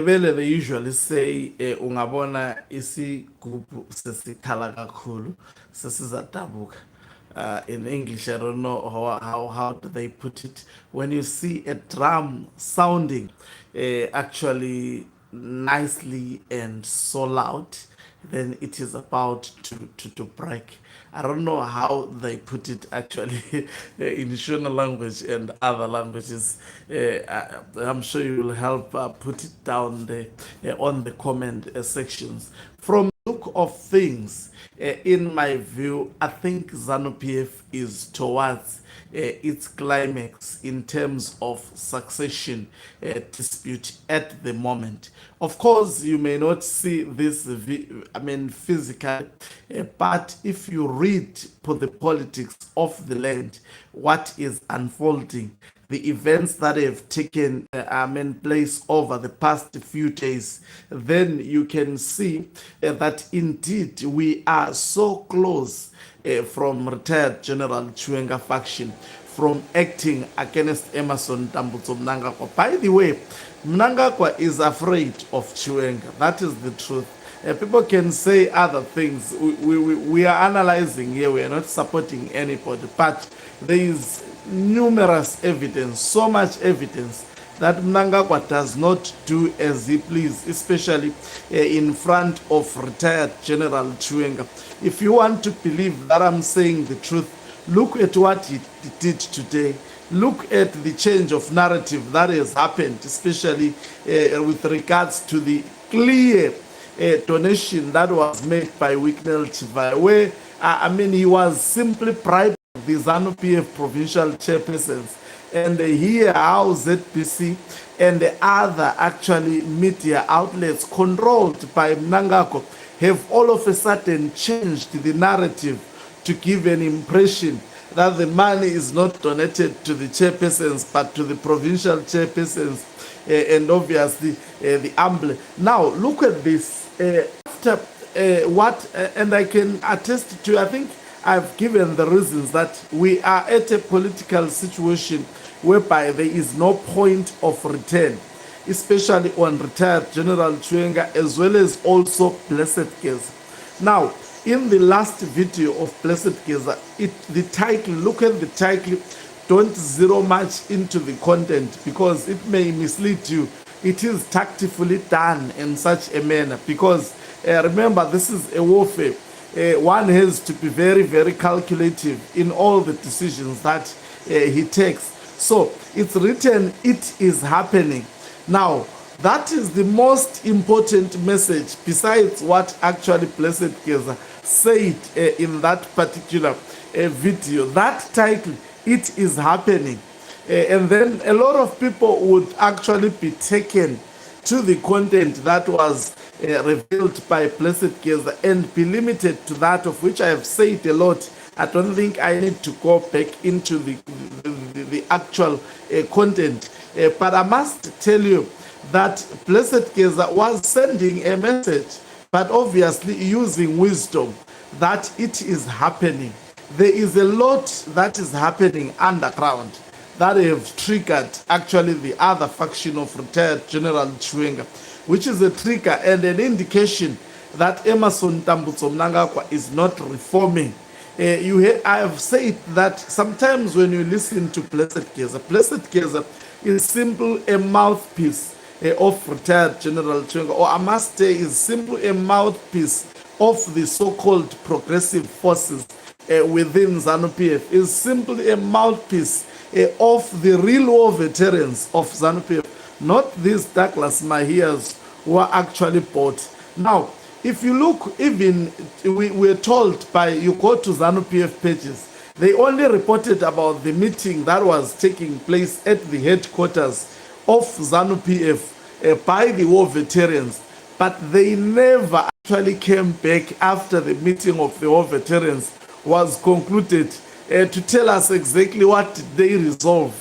Vele they usually say ungabona isigubhu sesikhala kakhulu sesizadabuka. In English, I don't know how do they put it. When you see a drum sounding actually nicely and so loud, then it is about to break. I don't know how they put it actually in Shona language and other languages. I'm sure you will help put it down there on the comment sections. From the look of things, in my view, I think Zanu-PF is towards its climax in terms of succession dispute at the moment. Of course, you may not see this, physically, but if you read the politics of the land, what is unfolding, the events that have taken place over the past few days, then you can see that indeed we are so close from retired General Chiwenga faction from acting against Emerson Mnangagwa. By the way, Mnangagwa is afraid of Chiwenga. That is the truth. People can say other things. We are analyzing here. We are not supporting anybody. But there is numerous evidence, so much evidence, that Mnangagwa does not do as he please, especially in front of retired General Chiwenga. If you want to believe that I'm saying the truth, look at what he did today. Look at the change of narrative that has happened, especially with regards to the clear donation that was made by Wicknell Chiva, where, he was simply bribing the Zanu-PF provincial chairpersons. And here how ZBC and the other actually media outlets controlled by Mnangagwa have all of a sudden changed the narrative to give an impression that the money is not donated to the chairpersons but to the provincial chairpersons and obviously the AMBLE. Now look at this. After and I can attest to, I think I've given the reasons that we are at a political situation whereby there is no point of return, especially on retired General Chiwenga as well as also Blessed Giza. Now, in the last video of Blessed Giza, the title, look at the title, don't zero much into the content because it may mislead you. It is tactfully done in such a manner because remember, this is a warfare. One has to be very, very calculative in all the decisions that he takes. So it's written, it is happening. Now, that is the most important message besides what actually Blessed Giza said in that particular video. That title, it is happening. And then a lot of people would actually be taken to the content that was revealed by Blessed Giza and be limited to that, of which I have said a lot. I don't think I need to go back into the actual content. But I must tell you that Blessed Giza was sending a message, but obviously using wisdom, that it is happening. There is a lot that is happening underground that have triggered actually the other faction of retired General Chiwenga, which is a trigger and an indication that Emerson Mnangagwa is not reforming. I have said that sometimes when you listen to Blessed Giza is simply a mouthpiece of retired General Chiwenga, or I must say is simply a mouthpiece of the so-called progressive forces within Zanu-PF, is simply a mouthpiece of the real war veterans of Zanu-PF, not these Douglas Mahias who are actually bought. Now, if you look, even we're told by, you go to Zanu-PF pages, they only reported about the meeting that was taking place at the headquarters of Zanu-PF by the war veterans, but they never actually came back after the meeting of the war veterans was concluded to tell us exactly what they resolve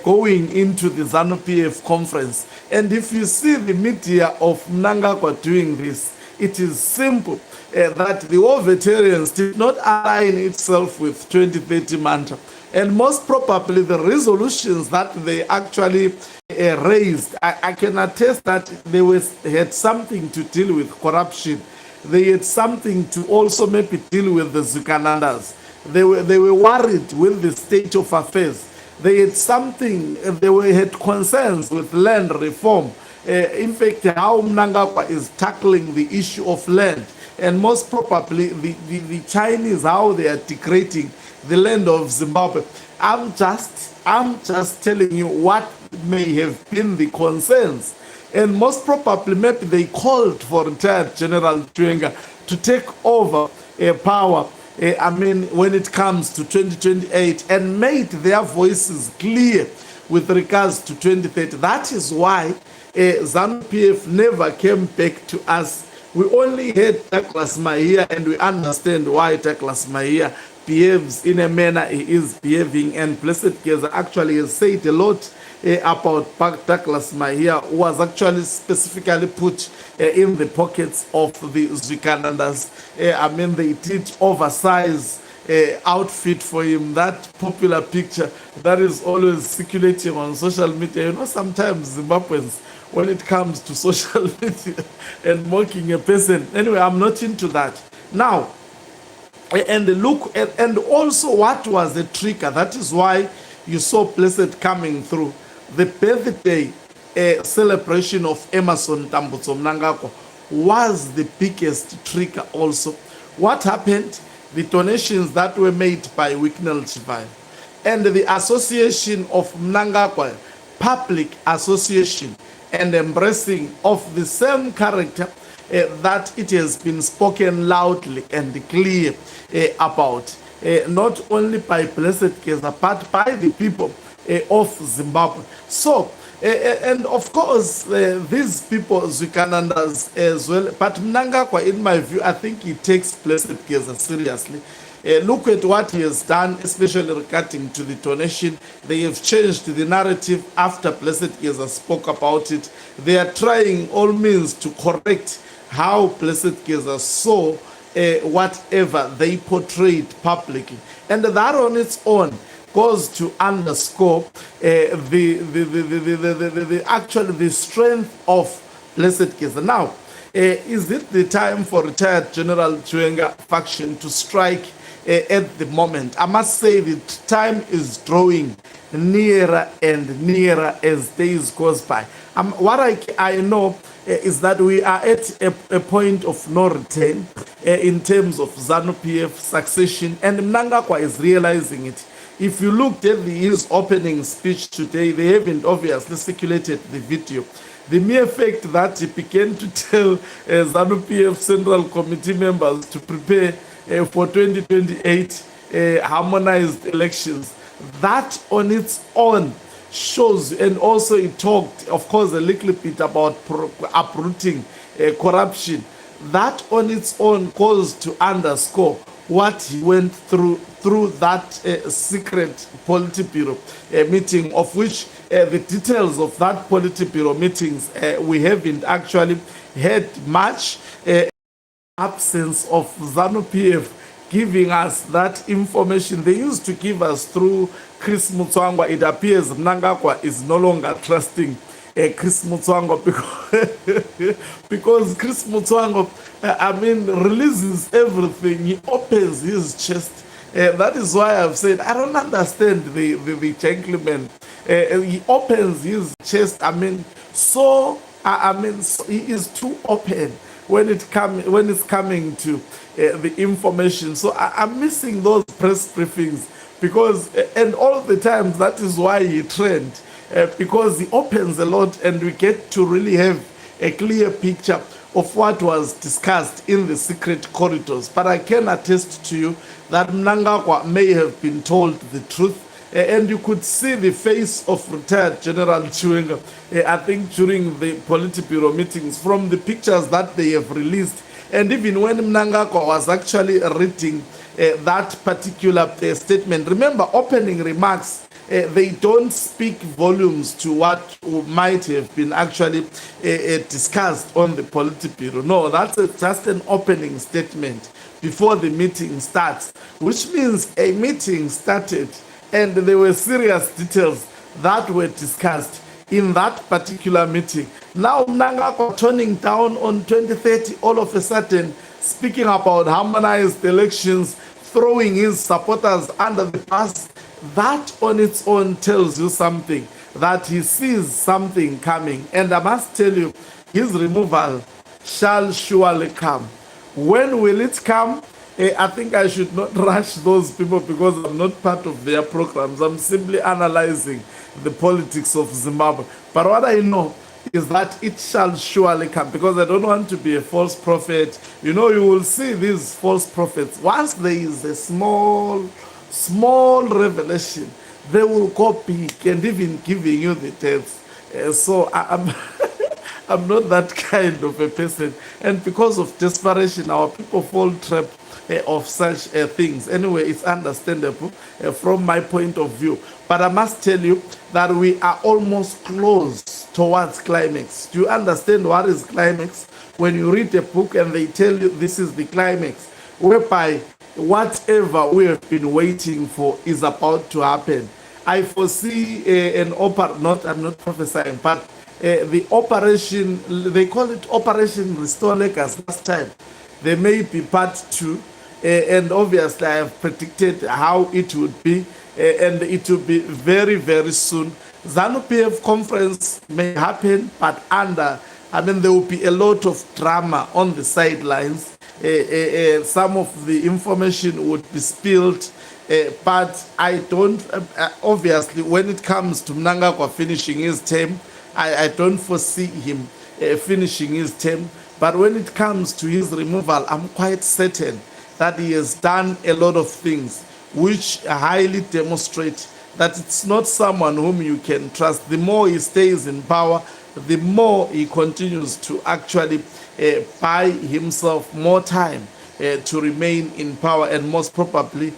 going into the Zanu-PF conference. And if you see the media of Mnangagwa doing this, it is simple that the war veterans did not align itself with 2030 mantra. And most probably the resolutions that they actually raised. I can attest that had something to deal with corruption. They had something to also maybe deal with the Zukanandas. They were worried with the state of affairs. They had something, had concerns with land reform. In fact, how Mnangagwa is tackling the issue of land, and most probably the Chinese, how they are degrading the land of Zimbabwe. I'm just telling you what may have been the concerns. And most probably, maybe they called for retired General Chiwenga to take over power, when it comes to 2028, and made their voices clear with regards to 2030. That is why Zanu-PF never came back to us. We only had Douglas Mahia, and we understand why Douglas Mahia behaves in a manner he is behaving. And Blessed Giza actually has said a lot about Douglas Mahia, who was actually specifically put in the pockets of the Zukanandas. They did oversize outfit for him. That popular picture that is always circulating on social media. You know, sometimes Zimbabweans, when it comes to social media and mocking a person. Anyway, I'm not into that. Now, and look, and also what was the trigger? That is why you saw Blessed coming through. The birthday celebration of Emerson Tambutso Mnangagwa was the biggest trigger also. What happened? The donations that were made by Wicknell Chivai and the association of Mnangagwa, public association, and embracing of the same character that it has been spoken loudly and clear about, not only by Blessed Giza, but by the people of Zimbabwe. So, and of course, these people, Zukanandas as well, but Mnangagwa, in my view, I think he takes Blessed Giza seriously. Look at what he has done, especially regarding to the donation. They have changed the narrative after Blessed Giza spoke about it. They are trying all means to correct how Blessed Giza saw whatever they portrayed publicly. And that on its own goes to underscore actually the strength of Blessed Giza. Now, is it the time for retired General Chiwenga faction to strike at the moment? I must say the time is drawing nearer and nearer as days goes by. What I know is that we are at a point of no return in terms of Zanu-PF succession, and Mnangagwa is realizing it. If you looked at his opening speech today, they haven't obviously circulated the video. The mere fact that he began to tell Zanu-PF Central Committee members to prepare for 2028 harmonized elections, that on its own shows, and also he talked, of course, a little bit about uprooting corruption. That on its own goes to underscore what he went through that secret Politburo meeting, of which the details of that Politburo meetings we haven't actually had much. Absence of Zanu-PF giving us that information. They used to give us through Chris Mutswangwa. It appears Mnangagwa is no longer trusting Chris Mutswangwa because Chris Mutswangwa, releases everything. He opens his chest. That is why I've said I don't understand the gentleman. He opens his chest. So he is too open when it's coming to the information. So I'm missing those press briefings because, and all the times, that is why he trend, because he opens a lot and we get to really have a clear picture of what was discussed in the secret corridors. But I can attest to you that Mnangagwa may have been told the truth. And you could see the face of retired General Chiwenga, I think, during the Politburo meetings, from the pictures that they have released. And even when Mnangagwa was actually reading that particular statement, remember, opening remarks, they don't speak volumes to what might have been actually discussed on the Politburo. No, that's just an opening statement before the meeting starts, which means a meeting started and there were serious details that were discussed. in that particular meeting. Now Mnangagwa turning down on 2030, all of a sudden speaking about harmonized elections, throwing his supporters under the bus. That on its own tells you something, that he sees something coming. And I must tell you, his removal shall surely come. When will it come? I think I should not rush those people because I'm not part of their programs. I'm simply analyzing the politics of Zimbabwe. But what I know is that it shall surely come, because I don't want to be a false prophet. You know, you will see these false prophets. Once there is a small revelation, they will go big and even giving you the dates. So I'm I'm not that kind of a person, and because of desperation, our people fall trap of such things. Anyway, it's understandable from my point of view. But I must tell you that we are almost close towards climax. Do you understand what is climax? When you read a book and they tell you this is the climax, whereby whatever we have been waiting for is about to happen. I foresee an not, I'm not prophesying, but the operation, they call it Operation Restore Lagos last time. There may be part two, and obviously I have predicted how it would be, and it will be very, very soon. Zanu-PF conference may happen, but there will be a lot of drama on the sidelines. Some of the information would be spilled, but I don't, obviously, when it comes to Mnangagwa finishing his term, I don't foresee him finishing his term. But when it comes to his removal, I'm quite certain that he has done a lot of things which highly demonstrate that it's not someone whom you can trust. The more he stays in power, the more he continues to actually buy himself more time to remain in power, and most probably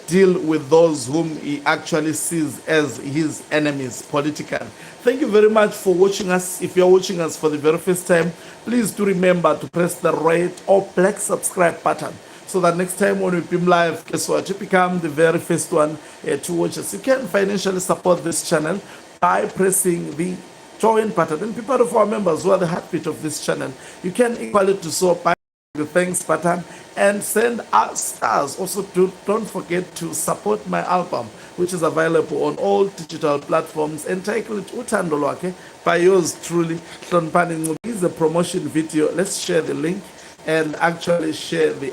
deal with those whom he actually sees as his enemies politically. Thank you very much for watching us. If you're watching us for the very first time, please do remember to press the red or black subscribe button, so that next time when we beam live, guess what, you become the very first one to watch us. You can financially support this channel by pressing the join button, and be part of our members who are the heartbeat of this channel. You can equally do so by the thanks button and send us stars. Also, don't forget to support my album, which is available on all digital platforms, entitled Uthando Lwakhe by yours truly, Hloniphani Ncube. This is a promotion video. Let's share the link and actually share the